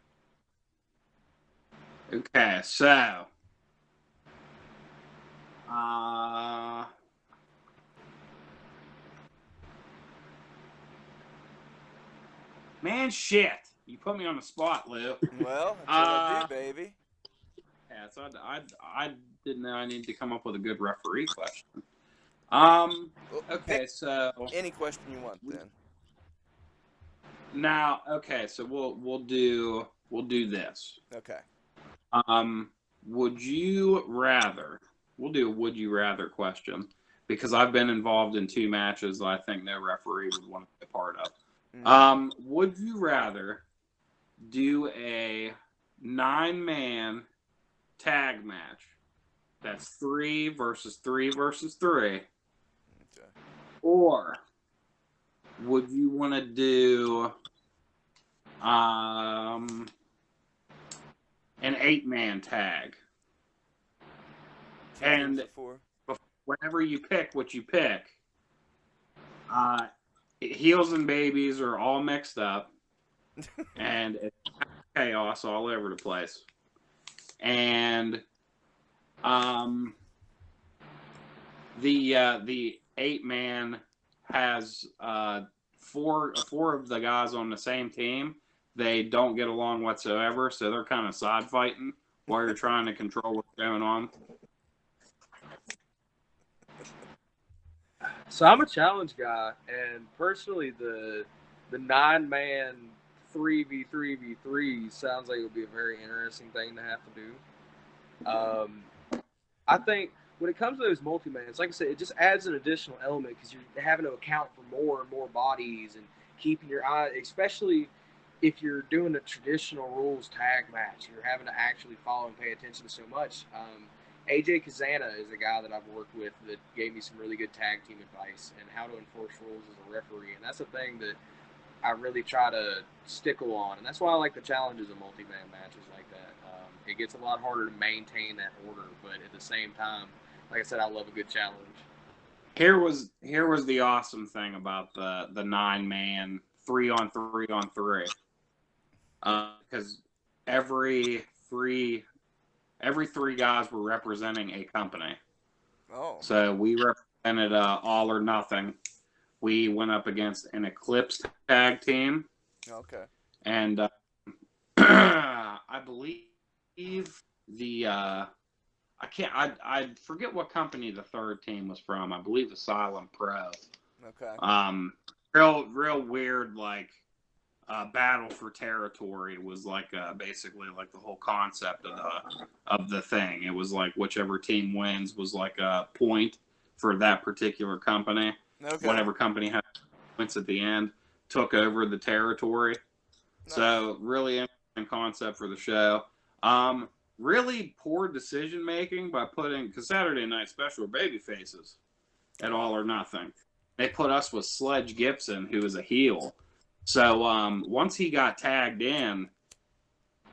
Okay, so... man, shit. You put me on the spot, Lou. Well, that's what I do, baby. Yeah, so I didn't know I needed to come up with a good referee question. Okay, so any question you want then. Now, okay, so we'll do this. Okay. Would you rather? We'll do a would you rather question because I've been involved in 2 matches that I think no referee would want to be a part of. Mm-hmm. Would you rather do a 9-man tag match that's 3 versus 3 versus 3? Okay. Or would you want to do an 8-man tag? And whenever you pick what you pick, heels and babies are all mixed up, and it's chaos all over the place. And the 8-man has 4 of the guys on the same team. They don't get along whatsoever, so they're kind of side fighting while you're trying to control what's going on. So I'm a challenge guy, and personally, the 9-man 3v3v3 sounds like it would be a very interesting thing to have to do. I think when it comes to those multi-mans, like I said, it just adds an additional element because you're having to account for more and more bodies and keeping your eye, especially if you're doing a traditional rules tag match, you're having to actually follow and pay attention to so much. AJ Kazana is a guy that I've worked with that gave me some really good tag team advice and how to enforce rules as a referee, and that's a thing that I really try to stickle on, and that's why I like the challenges of multi-man matches like that. It gets a lot harder to maintain that order, but at the same time, like I said, I love a good challenge. Here was the awesome thing about the 9-man 3-on-3-on-3, because every three guys were representing a company. Oh. So we represented All or Nothing. We went up against an Eclipse tag team. Okay. And I believe the I forget what company the third team was from. I believe Asylum Pro. Okay. Real weird, like battle for territory was like basically like the whole concept of the thing. It was like whichever team wins was like a point for that particular company. Okay. Whatever company had points at the end took over the territory. Nice. So really interesting concept for the show. Really poor decision making by putting, because Saturday Night Special were baby faces at All or Nothing. They put us with Sledge Gibson, who is a heel. So once he got tagged in,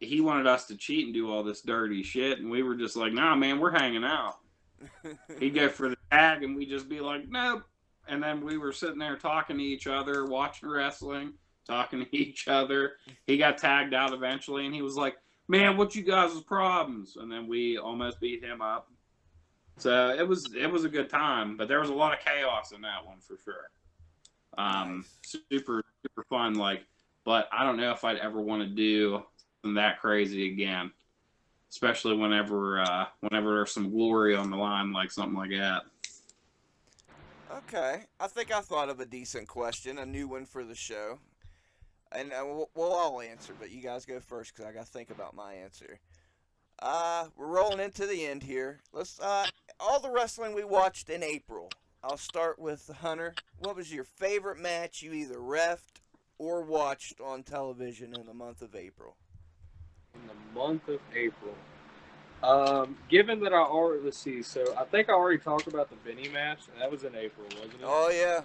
he wanted us to cheat and do all this dirty shit, and we were just like, nah, man, we're hanging out. He'd go for the tag, and we'd just be like, nope. And then we were sitting there talking to each other, watching wrestling, talking to each other. He got tagged out eventually, and he was like, man, what you guys' problems? And then we almost beat him up. So it was a good time, but there was a lot of chaos in that one for sure. Nice. Super fun, but I don't know if I'd ever want to do something that crazy again, especially whenever there's some glory on the line, like something like that. Okay. I think I thought of a decent question, a new one for the show. And we'll all answer, but you guys go first because I got to think about my answer. We're rolling into the end here. Let's all the wrestling we watched in April. I'll start with Hunter. What was your favorite match you either refed or watched on television in the month of April? In the month of April, given that let's see. So I think I already talked about the Benny match. That was in April, wasn't it? Oh yeah.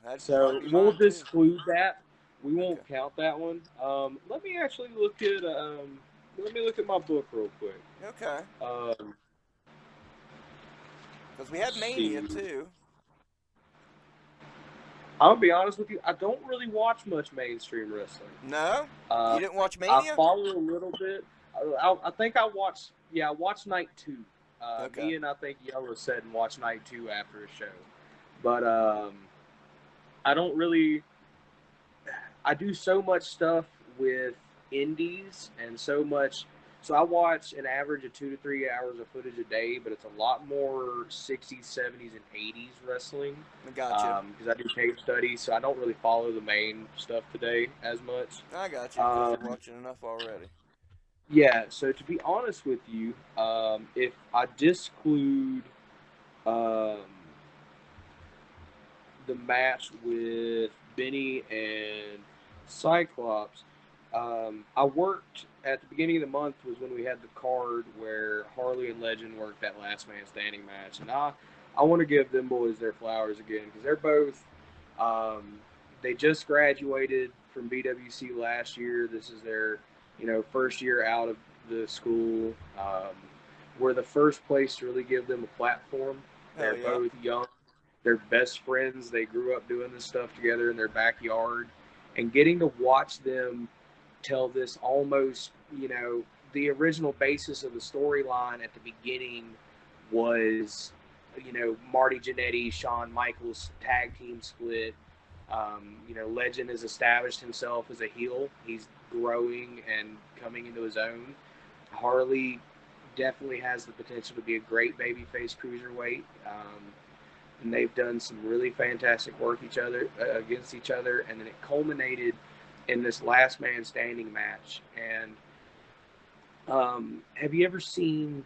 That's so we'll mine, too. exclude that. We won't count that one. Let me actually look at my book real quick. Okay. Because we had Mania too. I'm gonna be honest with you. I don't really watch much mainstream wrestling. No, you didn't watch Mania? I follow a little bit. I think I watched. Yeah, I watched Night 2. Okay. Me and I think Yellow said and watched Night 2 after a show. But I don't really. I do so much stuff with indies and so much. So I watch an average of 2 to 3 hours of footage a day, but it's a lot more 60s, 70s, and 80s wrestling. Gotcha. Because I do tape studies, so I don't really follow the main stuff today as much. I got you because you're watching enough already. Yeah, so to be honest with you, if I disclude the match with Benny and Cyclops, I worked at the beginning of the month was when we had the card where Harley and Legend worked that last man standing match, and I want to give them boys their flowers again because they're both they just graduated from BWC last year. This is their first year out of the school. We're the first place to really give them a platform. They're both young. They're best friends. They grew up doing this stuff together in their backyard. And getting to watch them tell this almost, the original basis of the storyline at the beginning was, Marty Jannetty, Shawn Michaels tag team split. Legend has established himself as a heel. He's growing and coming into his own. Harley definitely has the potential to be a great babyface cruiserweight. and they've done some really fantastic work against each other, and then it culminated in this last man standing match. And have you ever seen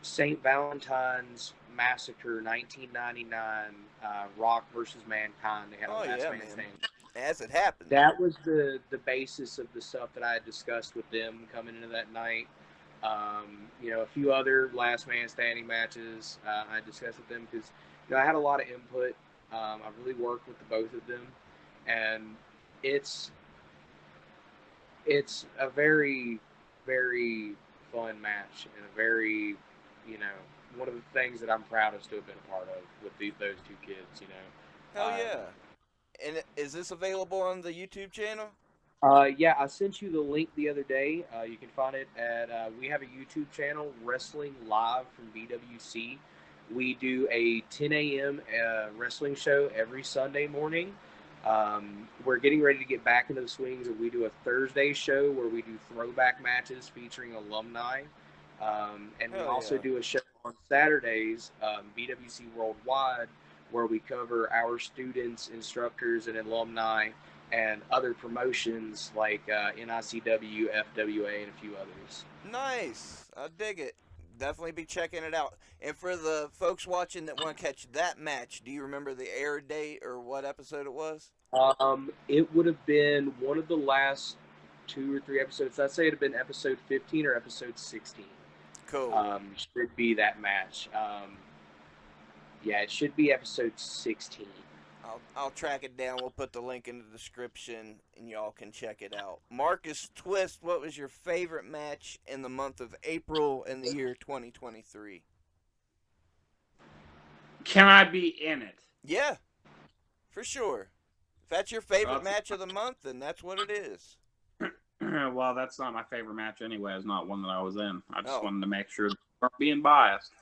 St. Valentine's Massacre 1999, Rock versus Mankind? They had a last man standing. As it happened. That was the basis of the stuff that I had discussed with them coming into that night. A few other last man standing matches I discussed with them because I had a lot of input. I really worked with the both of them, and it's a very, very fun match and a very, one of the things that I'm proudest to have been a part of with those two kids. Hell yeah! And is this available on the YouTube channel? Yeah, I sent you the link the other day. You can find it at, we have a YouTube channel, Wrestling Live from BWC. We do a 10 a.m. Wrestling show every Sunday morning. We're getting ready to get back into the swings, and we do a Thursday show where we do throwback matches featuring alumni. And we also do a show on Saturdays, BWC Worldwide, where we cover our students, instructors, and alumni, and other promotions like NICW, FWA, and a few others. Nice. I dig it. Definitely be checking it out. And for the folks watching that want to catch that match, do you remember the air date or what episode it was? It would have been one of the last 2 or 3 episodes. I'd say it would have been episode 15 or episode 16. Cool. Should be that match. Yeah, it should be episode 16. I'll track it down. We'll put the link in the description, and y'all can check it out. Marcus Twist, what was your favorite match in the month of April in the year 2023? Can I be in it? Yeah, for sure. If that's your favorite match of the month, then that's what it is. Well, that's not my favorite match anyway. It's not one that I was in. I just wanted to make sure that we weren't being biased.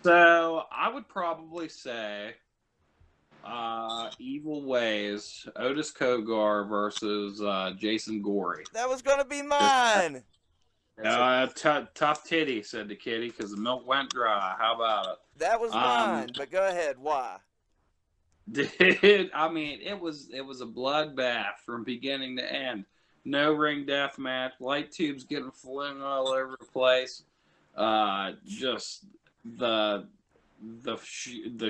So I would probably say Evil Ways, Otis Kogar versus Jason Gorey. That was going to be mine. Tough titty, said the kitty, because the milk went dry. How about it? That was mine, but go ahead. Why? I mean, it was a bloodbath from beginning to end. No ring death match. Light tubes getting flung all over the place. Just the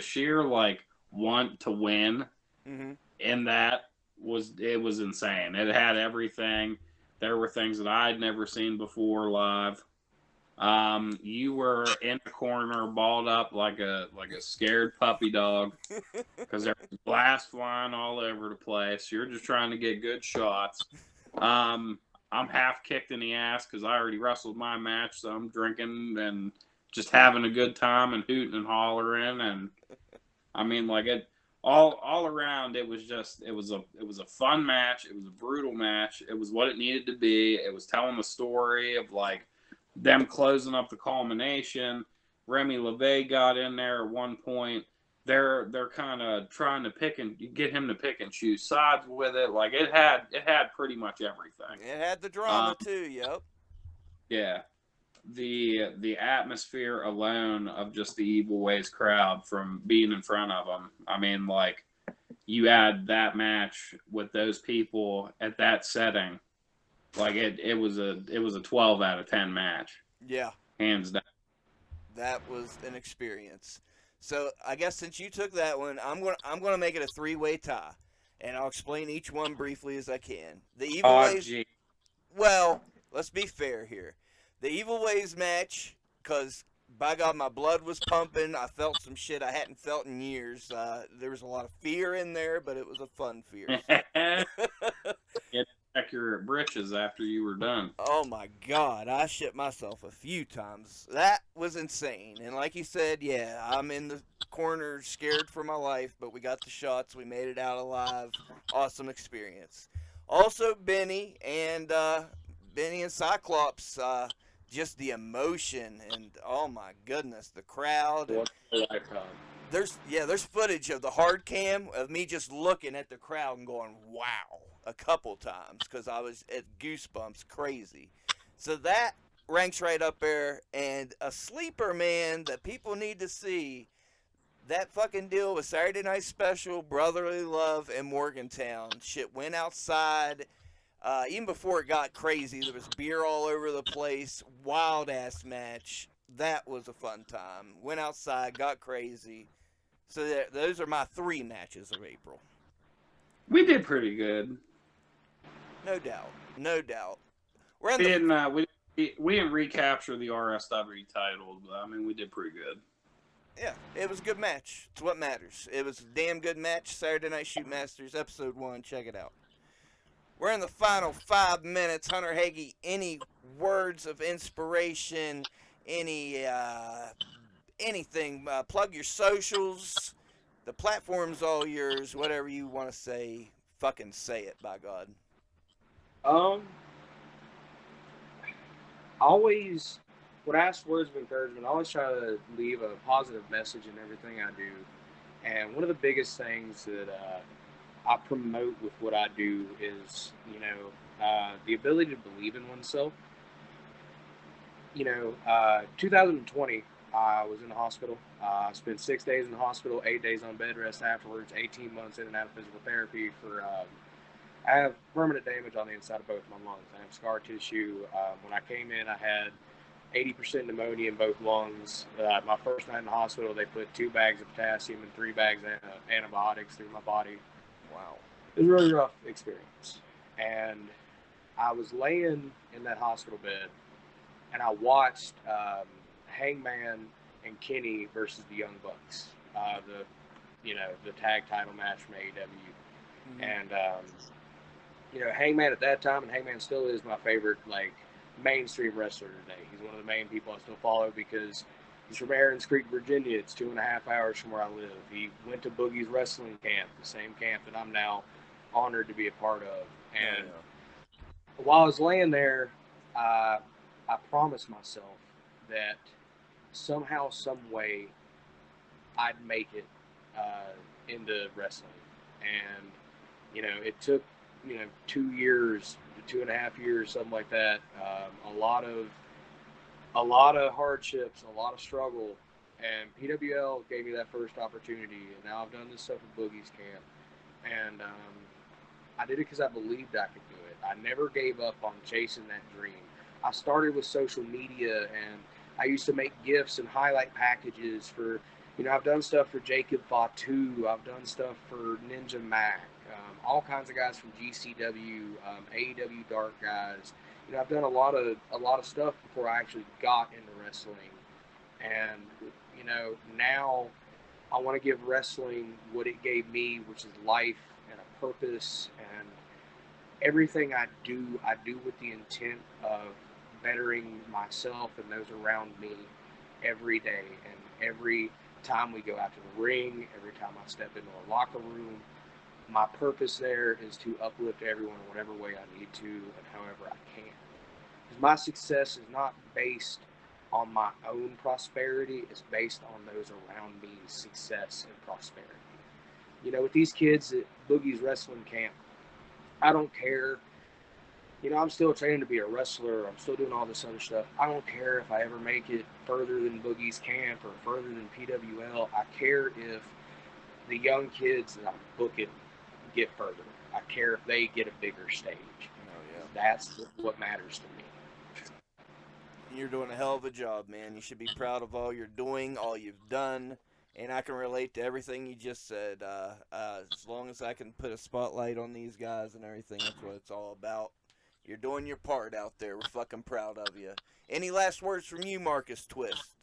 sheer want to win in that was insane. It had everything. There were things that I'd never seen before live. You were in the corner, balled up like a scared puppy dog because there was glass flying all over the place. You're just trying to get good shots. I'm half kicked in the ass because I already wrestled my match, so I'm drinking and just having a good time and hooting and hollering, and I mean, it all around. It was a fun match. It was a brutal match. It was what it needed to be. It was telling the story of them closing up the culmination. Remy LeVay got in there at one point. They're kind of trying to get him to pick and choose sides with it. It had pretty much everything. It had the drama too. Yep. Yeah. The atmosphere alone of just the Evil Ways crowd from being in front of them. I mean, you add that match with those people at that setting, it was a 12 out of 10 match. Yeah, hands down. That was an experience. So I guess since you took that one, I'm gonna make it a 3-way tie, and I'll explain each one briefly as I can. The Evil Ways. Gee. Well, let's be fair here. The Evil Ways match, because by God, my blood was pumping. I felt some shit I hadn't felt in years. There was a lot of fear in there, but it was a fun fear. Get accurate britches after you were done. Oh my God, I shit myself a few times. That was insane. And like you said, yeah, I'm in the corner scared for my life, but we got the shots. We made it out alive. Awesome experience. Also, Benny and Cyclops, just the emotion and oh my goodness, the crowd. There's footage of the hard cam of me just looking at the crowd and going, wow, a couple times because I was at goosebumps crazy. So that ranks right up there. And a sleeper, man, that people need to see. That fucking deal with Saturday Night Special, Brotherly Love, and Morgantown. Shit went outside. Even before it got crazy, there was beer all over the place. Wild ass match. That was a fun time. Went outside, got crazy. So those are my 3 matches of April. We did pretty good. No doubt. No doubt. We're in We the didn't, we didn't recapture the RSW title, but I mean, we did pretty good. Yeah, it was a good match. It's what matters. It was a damn good match. Saturday Night Shoot Masters, episode 1. Check it out. We're in the final 5 minutes. Hunter Hagee, any words of inspiration? Anything? Plug your socials. The platform's all yours. Whatever you want to say, fucking say it, by God. Always, when I ask words of encouragement, I always try to leave a positive message in everything I do. And one of the biggest things that I promote with what I do is, the ability to believe in oneself. 2020, I was in the hospital. I spent 6 days in the hospital, 8 days on bed rest afterwards, 18 months in and out of physical therapy for. I have permanent damage on the inside of both my lungs. I have scar tissue. When I came in, I had 80% pneumonia in both lungs. My first night in the hospital, they put 2 bags of potassium and 3 bags of antibiotics through my body. Wow. It was a really rough experience. And I was laying in that hospital bed, and I watched Hangman and Kenny versus the Young Bucks, the tag title match from AEW. Mm-hmm. And Hangman at that time, and Hangman still is my favorite, mainstream wrestler today. He's one of the main people I still follow because he's from Aaron's Creek, Virginia. It's 2.5 hours from where I live. He went to Boogie's wrestling camp, the same camp that I'm now honored to be a part of. And while I was laying there, I promised myself that somehow, some way, I'd make it into wrestling. And, it took 2 years, 2.5 years, something like that. A lot of hardships, a lot of struggle, and PWL gave me that first opportunity. And now I've done this stuff at Boogie's camp, and I did it because I believed I could do it. I never gave up on chasing that dream. I started with social media, and I used to make gifts and highlight packages for. I've done stuff for Jacob Fatu. I've done stuff for Ninja Mac. All kinds of guys from GCW, AEW Dark guys. I've done a lot of stuff before I actually got into wrestling, and now I want to give wrestling what it gave me, which is life and a purpose. And everything I do with the intent of bettering myself and those around me every day, and every time we go out to the ring, every time I step into a locker room. My purpose there is to uplift everyone in whatever way I need to and however I can. Because my success is not based on my own prosperity. It's based on those around me's success and prosperity. With these kids at Boogie's wrestling camp, I don't care. I'm still training to be a wrestler. I'm still doing all this other stuff. I don't care if I ever make it further than Boogie's camp or further than PWL. I care if the young kids that I'm booking get further. I care if they get a bigger stage. Oh, yeah. That's what matters to me. You're doing a hell of a job, man. You should be proud of all you're doing, all you've done, and I can relate to everything you just said. As long as I can put a spotlight on these guys and everything, that's what it's all about. You're doing your part out there. We're fucking proud of you. Any last words from you, Marcus Twist?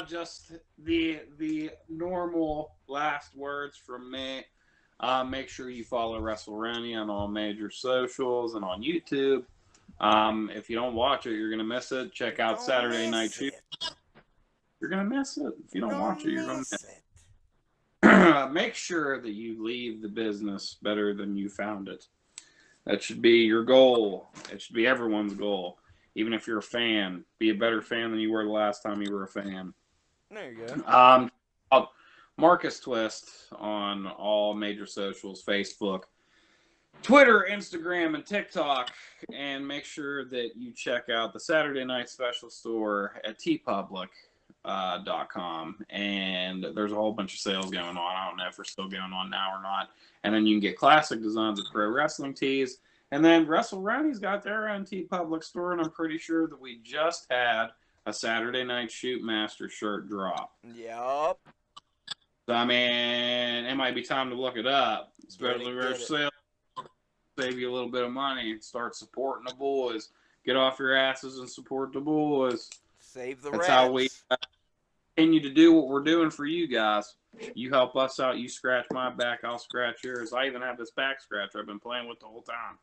Just the normal last words from me. Make sure you follow WrestleRoni on all major socials and on YouTube. If you don't watch it, you're gonna miss it. Check out Saturday Night Shoot. You're gonna miss it if you don't watch it. You're gonna miss it. Make sure that you leave the business better than you found it. That should be your goal. It should be everyone's goal. Even if you're a fan, be a better fan than you were the last time you were a fan. There you go. Marcus Twist on all major socials, Facebook, Twitter, Instagram, and TikTok. And make sure that you check out the Saturday Night Special store at tpublic.com. And there's a whole bunch of sales going on. I don't know if they're still going on now or not. And then you can get classic designs of pro wrestling tees. And then WrestleRoni's got their own TeePublic store, and I'm pretty sure that we just had a Saturday Night Shootmaster shirt drop. Yup. So, I mean, it might be time to look it up, especially for sale. Save you a little bit of money and start supporting the boys. Get off your asses and support the boys. Save the That's rats. how we continue to do what we're doing for you guys. You help us out. You scratch my back, I'll scratch yours. I even have this back scratcher I've been playing with the whole time.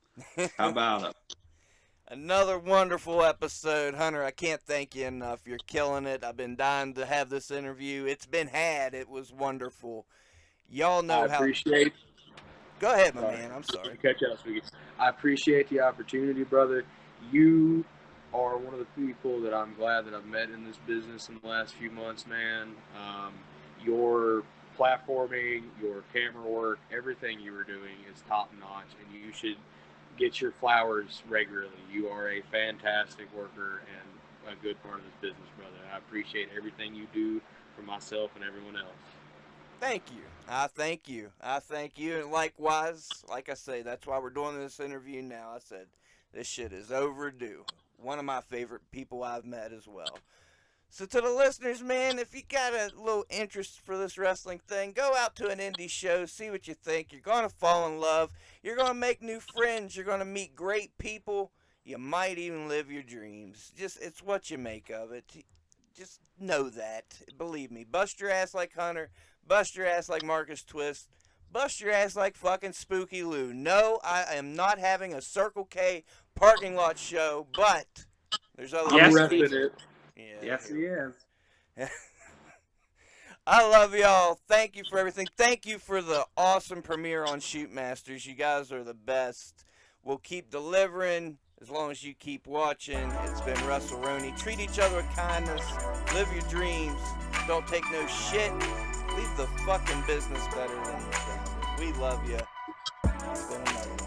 How about it? Another wonderful episode, Hunter. I can't thank you enough. You're killing it. I've been dying to have this interview. It's been had. It was wonderful. Y'all know I appreciate. Go ahead, my man. I'm sorry. Catch up, Sweetie. I appreciate the opportunity, brother. You are one of the people that I'm glad that I've met in this business in the last few months, man. Your platforming, your camera work, everything you were doing is top notch, and you should get your flowers regularly. You are a fantastic worker and a good part of this business, brother. I appreciate everything you do for myself and everyone else. Thank you. I thank you. I thank you. And likewise, like I say, that's why we're doing this interview now. I said, this shit is overdue. One of my favorite people I've met as well. So to the listeners, man, if you got a little interest for this wrestling thing, go out to an indie show, see what you think. You're going to fall in love. You're going to make new friends. You're going to meet great people. You might even live your dreams. Just, it's what you make of it. Just know that. Believe me. Bust your ass like Hunter. Bust your ass like Marcus Twist. Bust your ass like fucking Spooky Lou. No, I am not having a Circle K parking lot show, but there's other Yes, I'm he repping it. Yeah, Yes, he is. I love y'all. Thank you for everything. Thank you for the awesome premiere on Shootmasters. You guys are the best. We'll keep delivering as long as you keep watching. It's been WrestleRoni. Treat each other with kindness. Live your dreams. Don't take no shit. Leave the fucking business better than you found it. We love you. It's been another one.